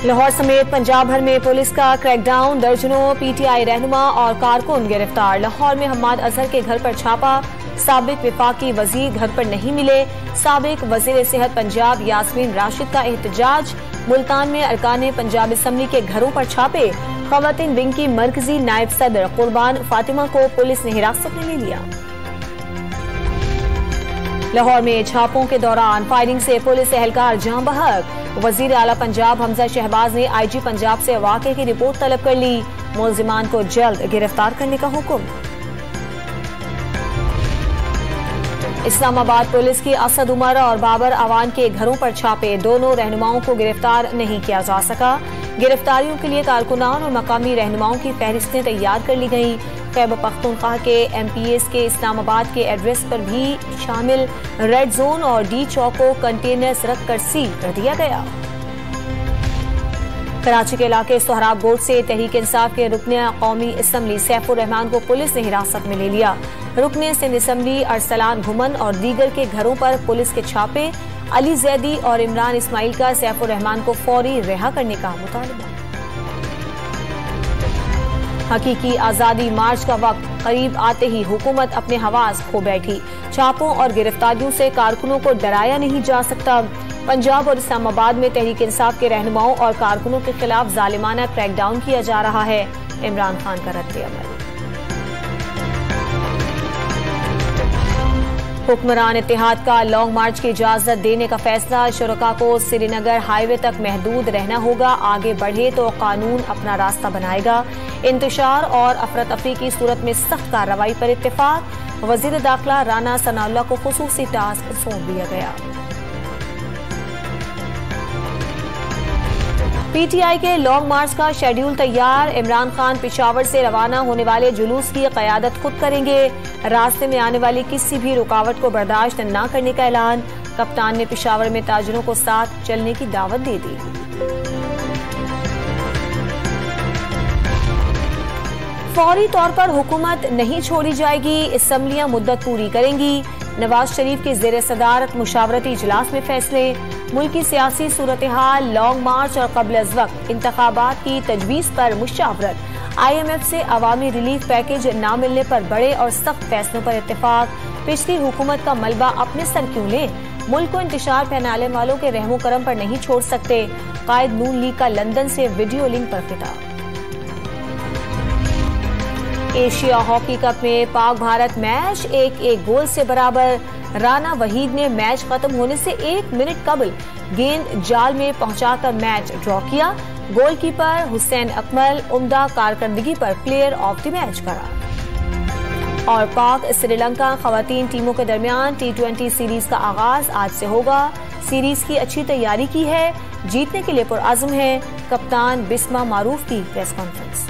लाहौर समेत पंजाब भर में पुलिस का क्रैकडाउन, दर्जनों पीटीआई रहनुमा और कारकुन गिरफ्तार। लाहौर में हम्माद अजहर के घर पर छापा, साबिक विफाकी वजीर घर पर नहीं मिले। साबिक वजीर सेहत पंजाब यास्मीन राशिद का एहतजाज। मुल्तान में अरकान पंजाब असम्बली के घरों पर छापे। खवातीन विंग की मरकजी नायब सदर कुर्बान फातिमा को पुलिस ने हिरासत में ले लिया। लाहौर में छापों के दौरान फायरिंग से पुलिस एहलकार जाँ बहक। वजीर आला पंजाब हमजा शहबाज ने आईजी पंजाब से वाक़े की रिपोर्ट तलब कर ली। मुलजिमान को जल्द गिरफ्तार करने का हुक्म। इस्लामाबाद पुलिस की असद उमर और बाबर अवान के घरों पर छापे। दोनों रहनुमाओं को गिरफ्तार नहीं किया जा सका। गिरफ्तारियों के लिए कारकुनान और मकामी रहनुमाओं की फहरिस्तें तैयार कर ली गई। खैबर पख्तूनख्वा के MPS के इस्लामाबाद के एड्रेस पर भी शामिल रेड जोन और डी चौक को कंटेनर्स रखकर सील कर दिया गया। कराची के इलाके सोहराब गोट से तहरीक इंसाफ के रुकने कौमी असम्बली सैफुर रहमान को पुलिस ने हिरासत में ले लिया। रुकने सिंध असम्बली अरसलान घुमन और दीगर के घरों पर पुलिस के छापे। अली जैदी और इमरान इस्माइल का सैफुर रहमान को फौरी रिहा करने का मुतालबा। हकीकी आजादी मार्च का वक्त करीब आते ही हुकूमत अपने हवास खो बैठी। छापों और गिरफ्तारियों से कारकुनों को डराया नहीं जा सकता। पंजाब और इस्लामाबाद में तहरीक इंसाफ के रहनुमाओं और कारकुनों के खिलाफ जालिमाना क्रैकडाउन किया जा रहा है। इमरान खान का रद्द-ए-अमल। हुक्मरान इत्तेहाद का लॉन्ग मार्च की इजाजत देने का फैसला। शुरका को श्रीनगर हाईवे तक महदूद रहना होगा। आगे बढ़े तो कानून अपना रास्ता बनाएगा। इंतशार और अफरा तफरी की सूरत में सख्त कार्रवाई पर इत्तेफाक। वजीर दाखिला राना सनाउल्लाह को खुसूसी टास्क सौंप दिया गया। PTI के लॉन्ग मार्च का शेड्यूल तैयार। इमरान खान पेशावर से रवाना होने वाले जुलूस की क़यादत खुद करेंगे। रास्ते में आने वाली किसी भी रुकावट को बर्दाश्त न करने का ऐलान। कप्तान ने पेशावर में ताजिरों को साथ चलने की दावत दे दी। फौरी तौर पर हुकूमत नहीं छोड़ी जाएगी। असम्बलियां मुद्दत पूरी करेंगी। नवाज शरीफ की ज़ेर सदारत मुशावरती इजलास में फैसले। मुल्क की सियासी सूरत हाल, लॉन्ग मार्च और कबल अज़ वक्त इंतखाबात की तजवीज़ पर मुशावरत। IMF से अवामी रिलीफ पैकेज न मिलने पर बड़े और सख्त फैसलों पर इत्तेफाक। पिछली हुकूमत का मलबा अपने सर क्यों लें? मुल्क को इंतशार पहनाने वालों के रहमो करम पर नहीं छोड़ सकते। कायद नून लीग का लंदन से वीडियो लिंक पर खिताब। एशिया हॉकी कप में पाक भारत मैच 1-1 गोल से बराबर। राना वहीद ने मैच खत्म होने से 1 मिनट कबल गेंद जाल में पहुंचाकर मैच ड्रॉ किया। गोलकीपर हुसैन अकमल उम्दा कारकर्दगी पर प्लेयर ऑफ द मैच करार। और पाक श्रीलंका खवातीन टीमों के दरमियान T20 सीरीज का आगाज आज से होगा। सीरीज की अच्छी तैयारी की है, जीतने के लिए पुरआज़म है। कप्तान बिस्मा मारूफ की प्रेस कॉन्फ्रेंस।